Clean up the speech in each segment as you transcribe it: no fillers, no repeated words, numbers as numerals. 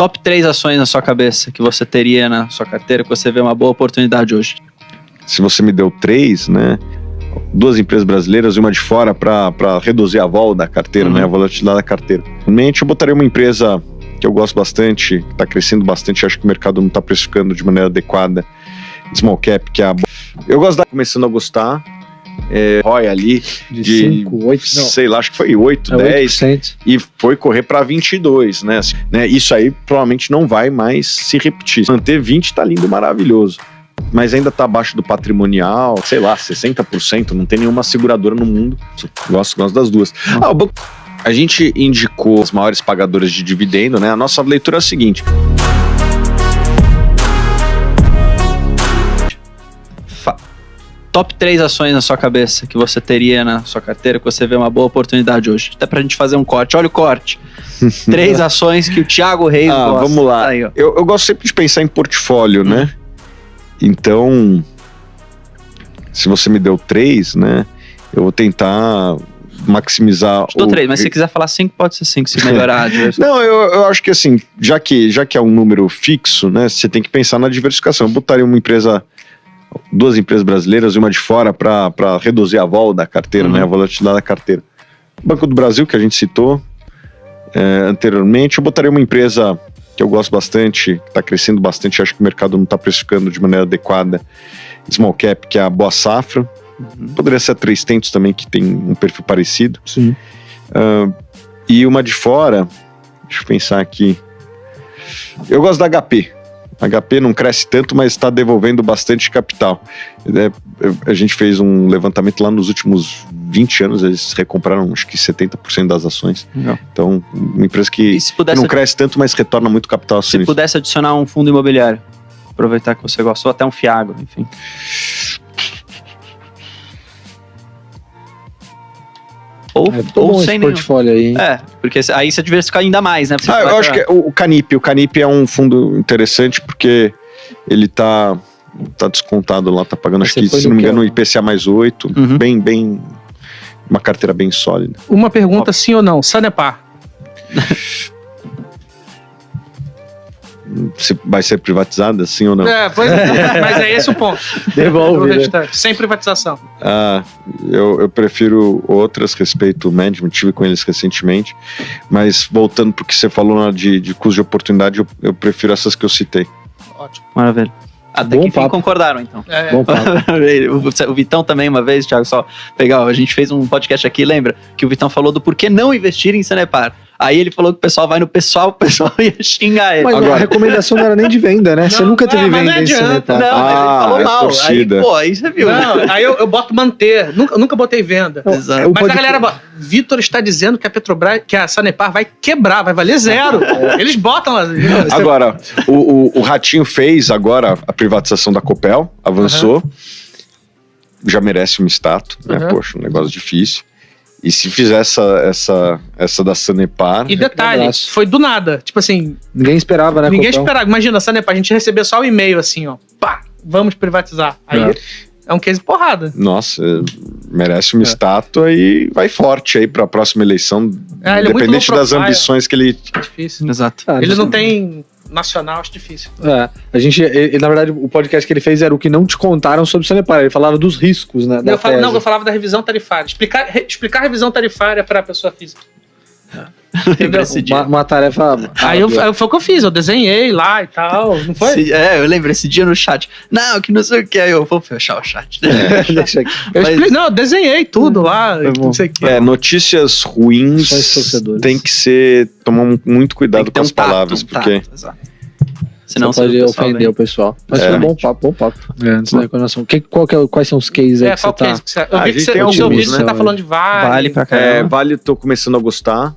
Top 3 ações na sua cabeça que você teria na sua carteira, que você vê uma boa oportunidade hoje. Se você me deu 3, né? 2 empresas brasileiras e uma de fora para reduzir a vol da carteira, né? A volatilidade da carteira. Realmente eu botaria uma empresa que eu gosto bastante, que está crescendo bastante, acho que o mercado não está precificando de maneira adequada. Small Cap, que é a... Eu gosto da... Começando a gostar. ROI ali de 5, 8, não. Sei lá, acho que foi 8, 10 8%. E foi correr para 22, né? Assim, né? Isso aí provavelmente não vai mais se repetir. Manter 20 tá lindo, maravilhoso, mas ainda tá abaixo do patrimonial, sei lá, 60%, não tem nenhuma seguradora no mundo. Gosto das duas. O banco... A gente indicou as maiores pagadoras de dividendo, né? A nossa leitura é a seguinte: Top 3 ações na sua cabeça que você teria na sua carteira, que você vê uma boa oportunidade hoje. Até pra gente fazer um corte. Olha o corte. 3 ações que o Thiago Reis gosta. Vamos lá. Aí, eu gosto sempre de pensar em portfólio, né? Então, se você me deu 3, né? Eu vou tentar maximizar... Estou 3, mas se quiser falar 5, pode ser 5, se melhorar. Não, eu acho que assim, já que é um número fixo, né? Você tem que pensar na diversificação. Eu botaria uma empresa... 2 empresas brasileiras e uma de fora para reduzir a vol da carteira, né? A volatilidade da carteira. Banco do Brasil, que a gente citou anteriormente. Eu botaria uma empresa que eu gosto bastante, que está crescendo bastante, acho que o mercado não está precificando de maneira adequada. Small Cap, que é a Boa Safra. Poderia ser a 300 também, que tem um perfil parecido. Sim. E uma de fora, deixa eu pensar aqui. Eu gosto da HP. A HP não cresce tanto, mas está devolvendo bastante capital. A gente fez um levantamento lá nos últimos 20 anos, eles recompraram acho que 70% das ações. Não. Então, uma empresa que não cresce tanto, mas retorna muito capital. Se pudesse adicionar um fundo imobiliário, aproveitar que você gostou, até um Fiagro, enfim. Ou sem nenhum portfólio aí. Porque aí você diversifica ainda mais, né? Eu acho que o Canip. O Canip é um fundo interessante porque ele tá descontado lá, tá pagando, acho que, se não me engano, IPCA mais 8. Bem, uma carteira bem sólida. Uma pergunta, sim ou não? Sanepar. Se vai ser privatizada, sim ou não? Mas é esse o ponto. Devolve, sem privatização. Eu prefiro outras, respeito o management, tive com eles recentemente, mas voltando pro que você falou de custo de oportunidade, eu prefiro essas que eu citei. Ótimo. Maravilha. Até que enfim concordaram, então. Bom papo. O Vitão também, uma vez, Thiago, só pegar, a gente fez um podcast aqui, lembra? Que o Vitão falou do porquê não investir em Sanepar. Aí ele falou que o pessoal vai no pessoal, o pessoal ia xingar ele. Mas agora, a recomendação não era nem de venda, né? Você nunca teve venda em Sanepar. Não, mas ele falou mal. Torcida. Aí você viu. Não, aí eu boto manter. Nunca botei venda. Exato. Mas a galera bota, Vitor está dizendo que a Petrobras, que a Sanepar vai quebrar, vai valer 0. Eles botam lá. Agora, o Ratinho fez agora a privatização da Copel, avançou. Já merece uma estátua, né? Poxa, um negócio difícil. E se fizer essa da Sanepar... E detalhe, foi do nada. Tipo assim... Ninguém esperava, né? Ninguém esperava. Imagina, a Sanepar, a gente recebeu só o e-mail assim, ó. Pá, vamos privatizar. Aí é um case porrada. Nossa, merece uma estátua e vai forte aí pra próxima eleição. Independente das ambições que ele... É difícil. Exato. Ele não tem... nacional, acho difícil. A gente, na verdade, o podcast que ele fez era o que não te contaram sobre o Sanepar. Ele falava dos riscos, né? Eu falava da revisão tarifária. Explicar a revisão tarifária para a pessoa física. Uma tarefa. Aí foi o que eu fiz, eu desenhei lá e tal, não foi? Eu lembro esse dia no chat. Não, que não sei o que. Aí eu vou fechar o chat. Deixa aqui. Eu desenhei tudo lá, não sei o que. Notícias ruins tem que tomar muito cuidado com as palavras, porque... Senão você pode ofender o pessoal. Mas foi um bom papo. Antes da recomendação. Quais são os cases aí que você tá... Eu vi que o seu vídeo você tá falando de Vale. Vale pra caramba. Vale, tô começando a gostar.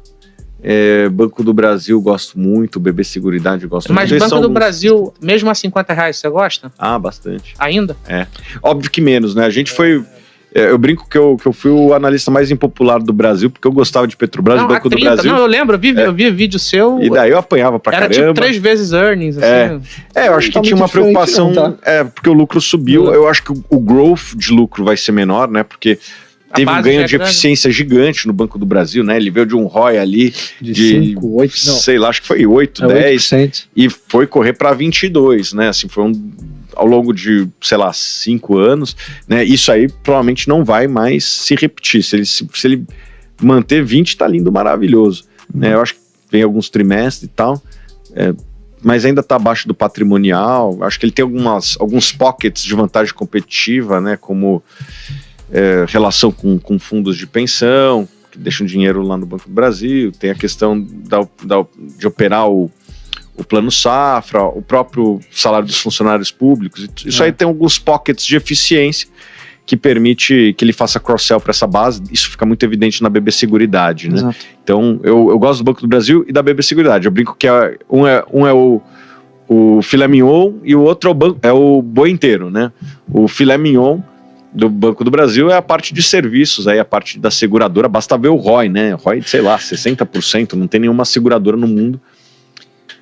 Banco do Brasil, gosto muito. BB Seguridade, gosto muito. Mas Banco do Brasil, mesmo a R$50, você gosta? Bastante. Ainda? Óbvio que menos, né? A gente foi... Eu brinco que eu fui o analista mais impopular do Brasil, porque eu gostava de Petrobras e Banco do Brasil. Não, eu lembro, eu vi vídeo seu. E daí eu apanhava pra caramba. Era tipo 3 vezes earnings, assim. Eu acho que tinha uma preocupação, porque o lucro subiu. Eu acho que o growth de lucro vai ser menor, né? Porque teve um ganho de eficiência gigante no Banco do Brasil, né? Ele veio de um ROI ali de 5, 8, não. Sei lá, acho que foi 8, 10, 8%. E foi correr para 22, né? Assim, foi ao longo de, sei lá, 5 anos, né? Isso aí provavelmente não vai mais se repetir. Se ele manter 20, tá lindo, maravilhoso. Né? Eu acho que vem alguns trimestres e tal, mas ainda está abaixo do patrimonial. Acho que ele tem alguns pockets de vantagem competitiva, né, como relação com fundos de pensão, que deixam dinheiro lá no Banco do Brasil, tem a questão de operar o plano safra, o próprio salário dos funcionários públicos. Isso aí tem alguns pockets de eficiência que permite que ele faça cross-sell para essa base. Isso fica muito evidente na BB Seguridade, né? Exato. Então, eu gosto do Banco do Brasil e da BB Seguridade. Eu brinco que um é o filé mignon e o outro é o boi inteiro, né? O filé mignon do Banco do Brasil é a parte de serviços, aí a parte da seguradora. Basta ver o ROI, né? ROI, sei lá, 60%. Não tem nenhuma seguradora no mundo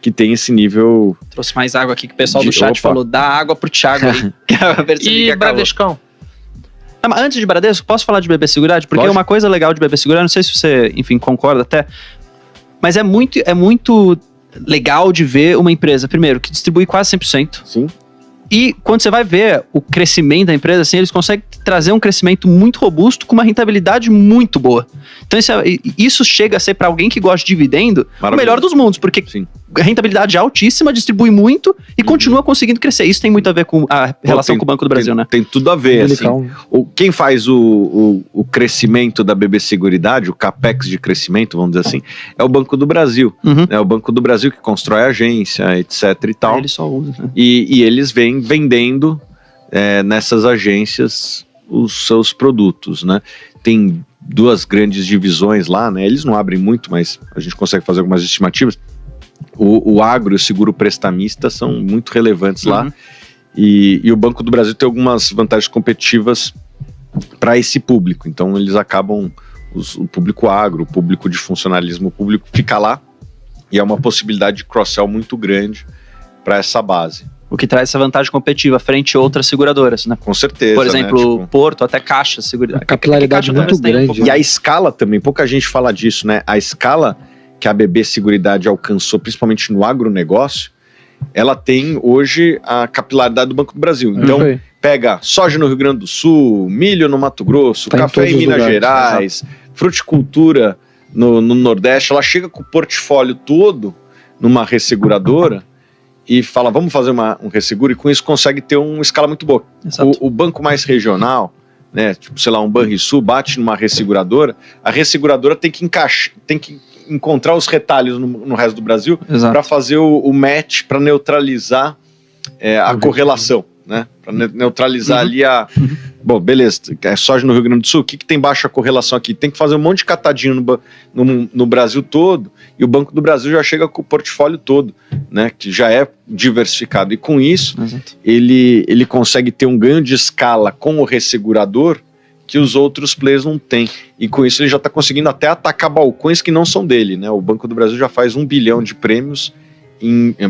que tem esse nível... Trouxe mais água aqui que o pessoal do chat falou. Dá água pro Thiago aí. E Bradescão? Não, mas antes de Bradesco, posso falar de BB Seguridade? Porque uma coisa legal de BB Seguridade, não sei se você, enfim, concorda até, mas é muito legal de ver uma empresa, primeiro, que distribui quase 100%. Sim. E quando você vai ver o crescimento da empresa, assim, eles conseguem trazer um crescimento muito robusto com uma rentabilidade muito boa. Então isso chega a ser, para alguém que gosta de dividendo, o melhor dos mundos, porque a rentabilidade é altíssima, distribui muito e continua conseguindo crescer. Isso tem muito a ver com a relação com o Banco do Brasil, né? Tem tudo a ver, assim. Quem faz o crescimento da BB Seguridade, o capex de crescimento, vamos dizer assim, é o Banco do Brasil. É o Banco do Brasil que constrói a agência, etc e tal. Eles só usam, né? E eles vêm vendendo nessas agências os seus produtos, né? Tem 2 grandes divisões lá, né? Eles não abrem muito, mas a gente consegue fazer algumas estimativas. O agro e o seguro prestamista são muito relevantes lá. E o Banco do Brasil tem algumas vantagens competitivas para esse público. Então eles acabam, o público agro, o público de funcionalismo público fica lá, e é uma possibilidade de cross-sell muito grande para essa base. O que traz essa vantagem competitiva frente a outras seguradoras, né? Com certeza. Por exemplo, né? Porto, até Caixa Seguridade. A capilaridade é muito grande. E a escala também, pouca gente fala disso, né? A escala que a BB Seguridade alcançou, principalmente no agronegócio, ela tem hoje a capilaridade do Banco do Brasil. Então, pega soja no Rio Grande do Sul, milho no Mato Grosso, café em Minas Gerais, fruticultura no Nordeste. Ela chega com o portfólio todo numa resseguradora e fala, vamos fazer um resseguro, e com isso consegue ter uma escala muito boa. O banco mais regional, né, tipo, sei lá, um Banrisul, bate numa resseguradora, a resseguradora tem que encontrar os retalhos no resto do Brasil para fazer o match, para neutralizar a correlação, né? Para neutralizar ali a... Bom, beleza, é soja no Rio Grande do Sul, o que tem baixa correlação aqui? Tem que fazer um monte de catadinho no Brasil todo, e o Banco do Brasil já chega com o portfólio todo, né? Que já é diversificado. E com isso, ele consegue ter um ganho de escala com o ressegurador que os outros players não têm. E com isso ele já está conseguindo até atacar balcões que não são dele, né? O Banco do Brasil já faz 1 bilhão de prêmios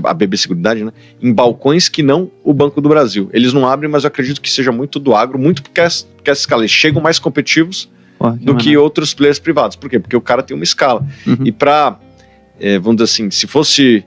a BB Seguridade, né? Em balcões que não o Banco do Brasil. Eles não abrem, mas eu acredito que seja muito do agro, muito porque essa escala, eles chegam mais competitivos do que outros players privados. Por quê? Porque o cara tem uma escala. E para, vamos dizer assim, se fosse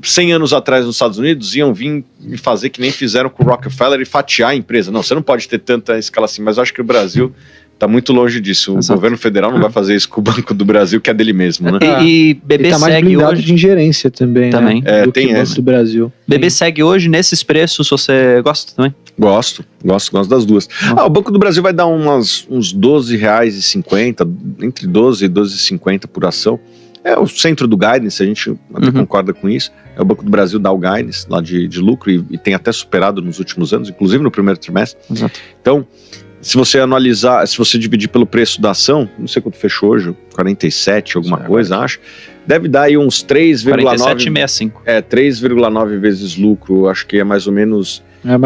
100 anos atrás nos Estados Unidos, iam vir e fazer que nem fizeram com o Rockefeller e fatiar a empresa. Não, você não pode ter tanta escala assim, mas eu acho que o Brasil está muito longe disso. O governo federal não vai fazer isso com o Banco do Brasil, que é dele mesmo, né? E BB tá mais segue hoje de ingerência também, né? Tem que o Banco do Brasil. BB segue hoje nesses preços, você gosta também? Gosto das duas. O Banco do Brasil vai dar uns R$12,50, entre 12 e 12,50 por ação. É o centro do guidance, a gente até concorda com isso. O Banco do Brasil dá o guidance lá de lucro e tem até superado nos últimos anos, inclusive no primeiro trimestre. Exato. Então, se você analisar, se você dividir pelo preço da ação, não sei quanto fechou hoje, 47, alguma coisa, acho. Deve dar aí uns 3,9... 47,65. 3,9 vezes lucro, acho que é mais ou menos...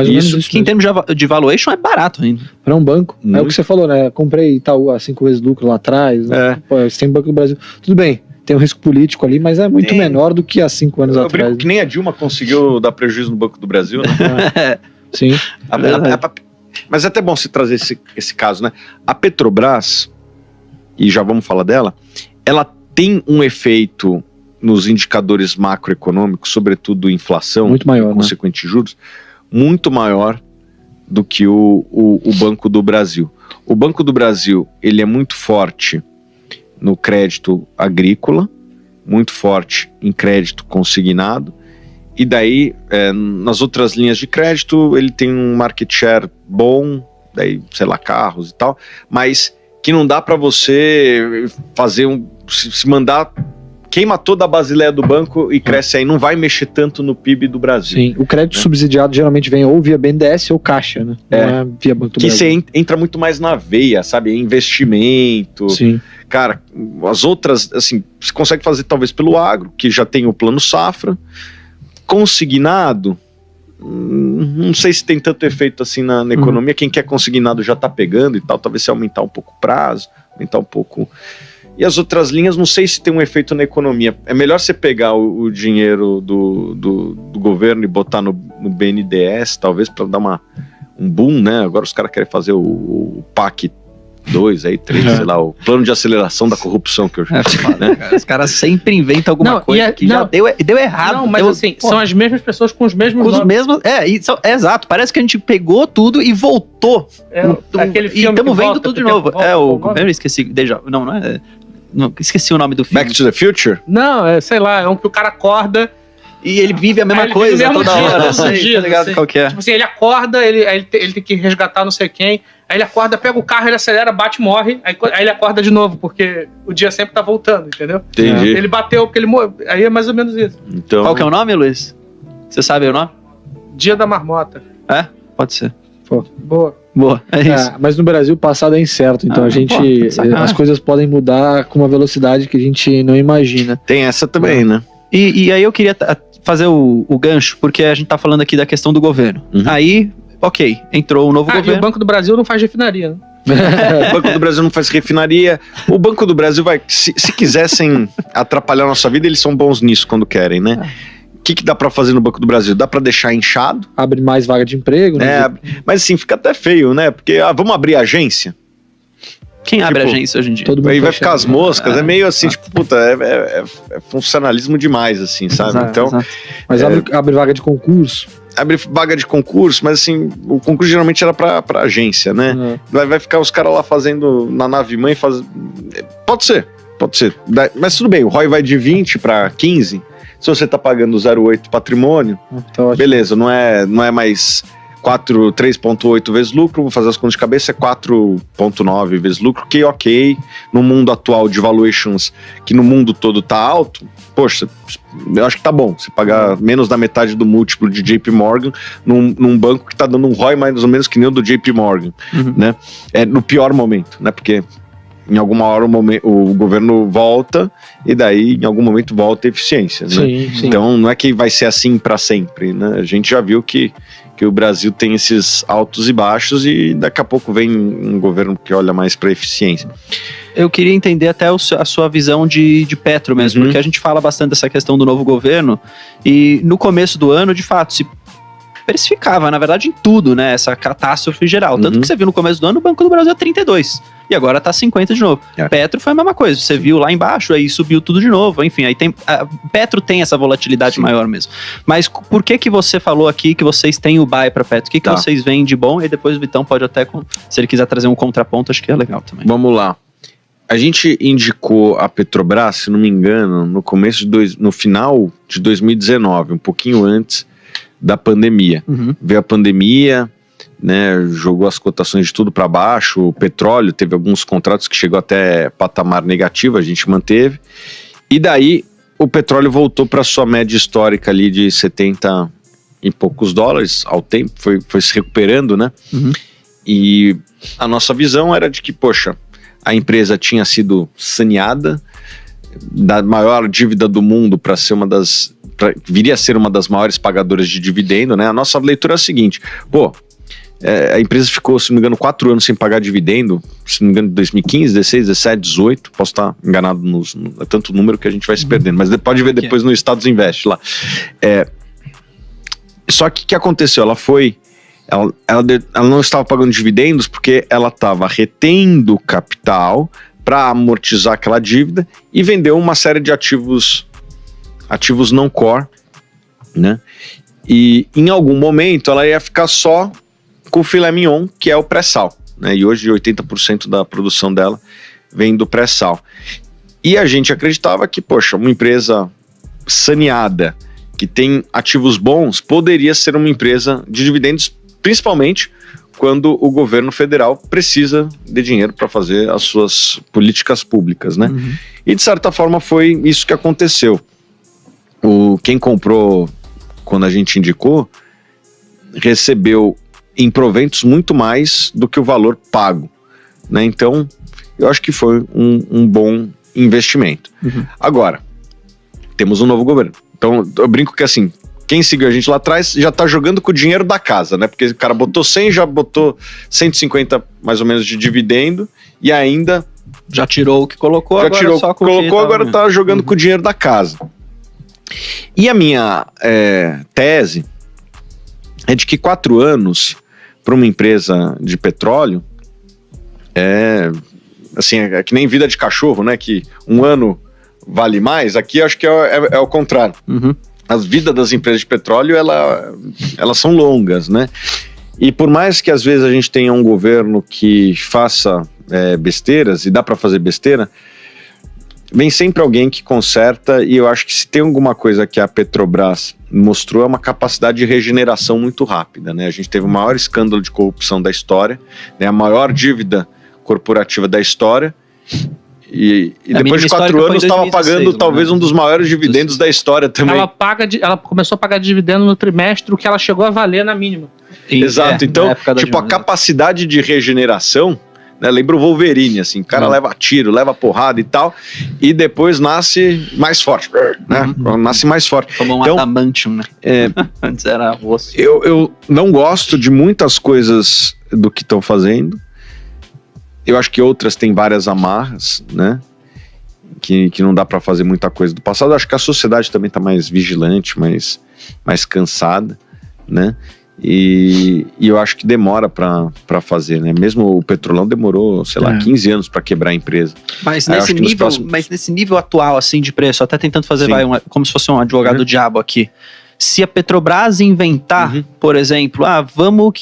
isso. Que em termos de valuation é barato ainda. Para um banco. É o que você falou, né? Comprei Itaú a 5 vezes lucro lá atrás. Né? Pô, você tem Banco do Brasil. Tudo bem, tem um risco político ali, mas é muito menor do que há 5 anos atrás. Eu brinco que nem a Dilma conseguiu dar prejuízo no Banco do Brasil, né? Sim. Mas é até bom você trazer esse caso, né? A Petrobras, e já vamos falar dela, ela tem um efeito nos indicadores macroeconômicos, sobretudo inflação, muito maior, e consequente juros, muito maior do que o Banco do Brasil. O Banco do Brasil, ele é muito forte no crédito agrícola, muito forte em crédito consignado, e daí, nas outras linhas de crédito, ele tem um market share bom, daí, sei lá, carros e tal, mas que não dá para você fazer se mandar, queima toda a basileia do banco e cresce aí, não vai mexer tanto no PIB do Brasil. Sim, o crédito subsidiado geralmente vem ou via BNDES ou Caixa, né? Não é via Banco do Brasil. Que você entra muito mais na veia, sabe? Investimento. Sim. Cara, as outras, assim, você consegue fazer talvez pelo agro, que já tem o plano safra. Consignado, não sei se tem tanto efeito assim na economia. Quem quer consignado já tá pegando e tal, talvez se aumentar um pouco o prazo, aumentar um pouco. E as outras linhas, não sei se tem um efeito na economia. É melhor você pegar o dinheiro do governo e botar no BNDES, talvez, para dar um boom, né? Agora os caras querem fazer o PAC 2, aí 3, sei lá, o plano de aceleração da corrupção que eu já falo, né? Os caras sempre inventam alguma coisa que já deu errado. Não, mas assim, são as mesmas pessoas com os mesmos com os nomes. mesmos. Exato. Parece que a gente pegou tudo e voltou. Aquele filme e estamos vendo volta, tudo de tempo, novo. volta, Eu esqueci. Não é. Não, esqueci o nome do filme. Back to the Future? Não, sei lá, é um que o cara acorda. E ele vive a mesma coisa toda hora. Todos os dias, tá ligado qual que é? Tipo assim, ele acorda, ele tem que resgatar não sei quem. Aí ele acorda, pega o carro, ele acelera, bate e morre. Aí ele acorda de novo, porque o dia sempre tá voltando, entendeu? Entendi. Ele bateu porque ele morreu. Aí é mais ou menos isso. Então... Qual que é o nome, Luiz? Você sabe o nome? Dia da Marmota. É? Pode ser. Boa. É isso. Mas no Brasil o passado é incerto, então as coisas podem mudar com uma velocidade que a gente não imagina. Tem essa também, né? E aí eu queria fazer o gancho, porque a gente tá falando aqui da questão do governo. Aí, ok, entrou o novo E governo. o Banco do Brasil não faz refinaria, né? O Banco do Brasil não faz refinaria. O Banco do Brasil vai... Se quisessem atrapalhar a nossa vida, eles são bons nisso quando querem, né? O que dá pra fazer no Banco do Brasil? Dá pra deixar inchado. Abre mais vaga de emprego, né? Mas assim, fica até feio, né? Porque, vamos abrir agência? Quem abre agência hoje em dia? Todo mundo Aí vai fecha, ficar as moscas, é meio assim, tipo, puta, é funcionalismo demais, assim, sabe? Exato, então, exato. Mas abre vaga de concurso. abre vaga de concurso, mas assim, o concurso geralmente era pra agência, né? Vai ficar os caras lá fazendo na nave mãe, pode ser. Mas tudo bem, o ROI vai de 20 para 15. Se você tá pagando 0,8 patrimônio, Então, beleza, não é mais 3,8 vezes lucro, vou fazer as contas de cabeça, é 4,9 vezes lucro, que ok, no mundo atual de valuations, que no mundo todo tá alto, poxa, eu acho que tá bom, você pagar menos da metade do múltiplo de JP Morgan num banco que tá dando um ROI mais ou menos que nem o do JP Morgan, né? É no pior momento, né? Porque em alguma hora o governo volta e daí em algum momento volta a eficiência, né? Sim. Então não é que vai ser assim para sempre, né? A gente já viu que o Brasil tem esses altos e baixos e daqui a pouco vem um governo que olha mais para eficiência. Eu queria entender até a sua visão de Petro mesmo, porque a gente fala bastante dessa questão do novo governo e no começo do ano, de fato, se precificava, na verdade, em tudo, né? Essa catástrofe geral. Tanto que você viu no começo do ano, o Banco do Brasil é 32. E agora tá 50 de novo. Petro foi a mesma coisa. Você viu lá embaixo, aí subiu tudo de novo. Enfim, aí Petro tem essa volatilidade maior mesmo. Mas por que você falou aqui que vocês têm o buy pra Petro? O que vocês veem de bom? E depois o Vitão pode até, se ele quiser trazer um contraponto, acho que é legal também. Vamos lá. A gente indicou a Petrobras, se não me engano, no final de 2019, um pouquinho antes da pandemia. Veio a pandemia, né, jogou as cotações de tudo para baixo, o petróleo teve alguns contratos que chegou até patamar negativo, a gente manteve, e daí o petróleo voltou para sua média histórica ali de 70 e poucos dólares ao tempo, foi se recuperando, né? E a nossa visão era de que, poxa, a empresa tinha sido saneada da maior dívida do mundo para ser viria a ser uma das maiores pagadoras de dividendo, né? A nossa leitura é a seguinte, a empresa ficou, se não me engano, 4 anos sem pagar dividendo, se não me engano, 2015, 16, 17, 18, posso estar enganado é tanto número que a gente vai se perdendo, mas pode ver depois no Estados Invest lá. Só que o que aconteceu? Ela foi ela não estava pagando dividendos porque ela estava retendo capital para amortizar aquela dívida e vendeu uma série de ativos não core, né? E em algum momento ela ia ficar só com o filé mignon, que é o pré-sal, né? E hoje 80% da produção dela vem do pré-sal. E a gente acreditava que, poxa, uma empresa saneada, que tem ativos bons, poderia ser uma empresa de dividendos, principalmente quando o governo federal precisa de dinheiro para fazer as suas políticas públicas, né? Uhum. E de certa forma foi isso que aconteceu. Quem comprou, quando a gente indicou, recebeu em proventos muito mais do que o valor pago, né? Então, eu acho que foi um bom investimento. Uhum. Agora, temos um novo governo. Então, eu brinco que assim, quem seguiu a gente lá atrás já tá jogando com o dinheiro da casa, né? Porque o cara botou 100, já botou 150 mais ou menos de dividendo e ainda... Já tirou o que colocou, já agora tirou só o que colocou, agora tá jogando com o dinheiro da casa. E a minha tese é de que 4 anos para uma empresa de petróleo assim, é que nem vida de cachorro, né? Que um ano vale mais. Aqui eu acho que é o contrário. Uhum. As vidas das empresas de petróleo, elas são longas, né? E por mais que às vezes a gente tenha um governo que faça besteiras, e dá para fazer besteira, vem sempre alguém que conserta, e eu acho que se tem alguma coisa que a Petrobras mostrou é uma capacidade de regeneração muito rápida, né? A gente teve o maior escândalo de corrupção da história, né? A maior dívida corporativa da história, e depois de 4 anos estava pagando talvez um dos maiores dividendos da história também. Ela começou a pagar dividendo no trimestre, o que ela chegou a valer na mínima. Exato, então tipo, a capacidade de regeneração, né, lembra o Wolverine, assim, o cara leva tiro, leva porrada e tal, e depois nasce mais forte, né? Nasce mais forte. Como um adamantium, né? Antes era osso. Eu não gosto de muitas coisas do que estão fazendo. Eu acho que outras têm várias amarras, né? Que não dá para fazer muita coisa do passado. Eu acho que a sociedade também está mais vigilante, mais cansada, né? E eu acho que demora para fazer, né? Mesmo o Petrolão demorou, sei lá, 15 anos para quebrar a empresa. Mas nesse nível atual, assim, de preço, até tentando fazer, como se fosse um advogado do diabo aqui. Se a Petrobras inventar, por exemplo, vamos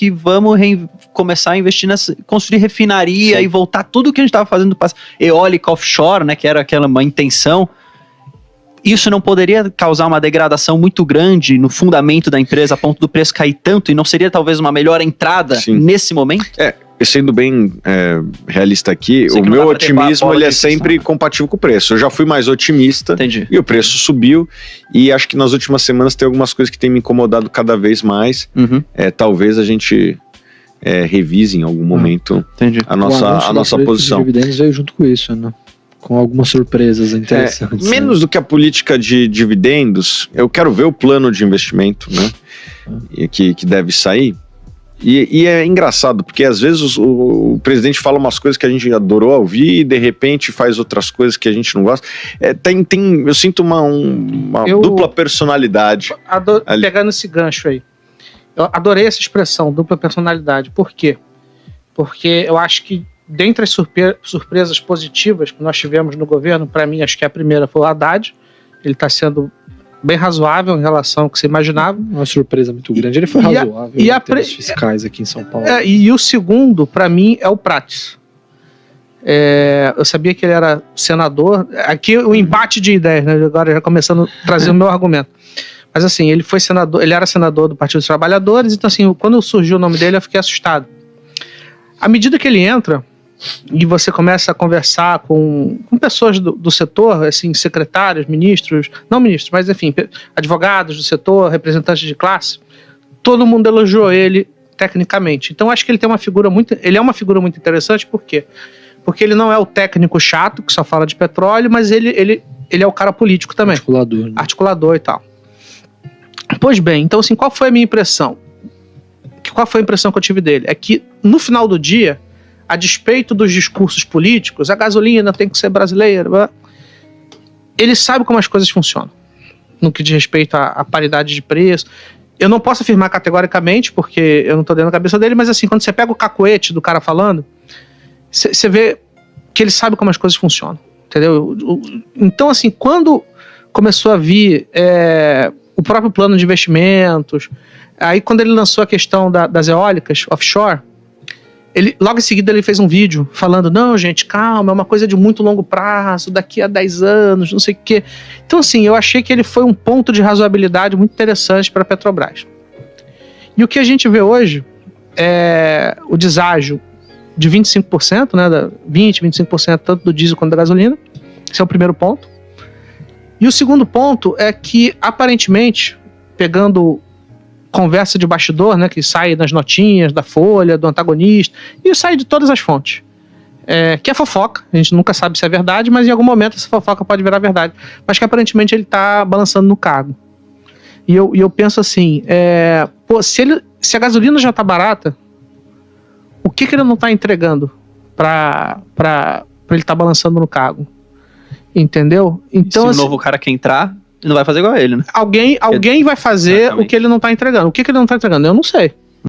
começar a investir construir refinaria e voltar tudo que a gente estava fazendo no passado, eólica offshore, né, que era uma intenção, isso não poderia causar uma degradação muito grande no fundamento da empresa a ponto do preço cair tanto, e não seria talvez uma melhor entrada nesse momento? Sendo bem realista aqui, o meu otimismo ele é sempre compatível com o preço. Eu já fui mais otimista. Entendi. E o preço subiu, e acho que nas últimas semanas tem algumas coisas que têm me incomodado cada vez mais. Talvez a gente revise em algum momento a nossa posição. O dividendos veio junto com isso, né? Com algumas surpresas interessantes. Menos do que a política de dividendos, eu quero ver o plano de investimento, né? Que deve sair. E é engraçado, porque às vezes o presidente fala umas coisas que a gente adorou ouvir e de repente faz outras coisas que a gente não gosta. Eu sinto uma dupla personalidade. Pegando esse gancho aí, eu adorei essa expressão, dupla personalidade. Por quê? Porque eu acho que dentre as surpresas positivas que nós tivemos no governo, para mim, acho que a primeira foi o Haddad. Ele está sendo bem razoável em relação ao que você imaginava. Uma surpresa muito grande. Ele foi razoável em termos fiscais aqui em São Paulo. E o segundo, para mim, é o Prates. Eu sabia que ele era senador. Aqui o embate de ideias, né? Agora já começando a trazer o meu argumento. Mas assim, ele foi senador, ele era senador do Partido dos Trabalhadores, então assim, quando surgiu o nome dele, eu fiquei assustado. À medida que ele entra e você começa a conversar com pessoas do setor, assim, secretários, ministros, não ministros, mas enfim, advogados do setor, representantes de classe, todo mundo elogiou ele tecnicamente. Então acho que ele é uma figura muito interessante. Por quê? Porque ele não é o técnico chato que só fala de petróleo, mas ele é o cara político também. Articulador. Né? Articulador e tal. Pois bem, então assim, qual foi a minha impressão? Qual foi a impressão que eu tive dele? É que no final do dia, a despeito dos discursos políticos, a gasolina tem que ser brasileira, ele sabe como as coisas funcionam, no que diz respeito à paridade de preço. eu não posso afirmar categoricamente, porque eu não tô dentro da cabeça dele, mas assim, quando você pega o cacuete do cara falando, você vê que ele sabe como as coisas funcionam, entendeu? Então, assim, quando começou a vir o próprio plano de investimentos, aí quando ele lançou a questão das eólicas offshore, logo em seguida ele fez um vídeo falando, não, gente, calma, é uma coisa de muito longo prazo, daqui a 10 anos, não sei o quê. Então, assim, eu achei que ele foi um ponto de razoabilidade muito interessante para a Petrobras. E o que a gente vê hoje é o deságio de 25%, né, 25% tanto do diesel quanto da gasolina. Esse é o primeiro ponto. E o segundo ponto é que, aparentemente, pegando conversa de bastidor, né, que sai nas notinhas da Folha, do Antagonista, e sai de todas as fontes. Que é fofoca, a gente nunca sabe se é verdade, mas em algum momento essa fofoca pode virar verdade. Mas que aparentemente ele está balançando no cargo. E eu penso assim, se a gasolina já está barata, o que ele não está entregando para ele estar balançando no cargo? Entendeu? Então, se o novo cara quer entrar, ele não vai fazer igual a ele, né? Alguém vai fazer o que ele não está entregando. O que ele não está entregando? Eu não sei.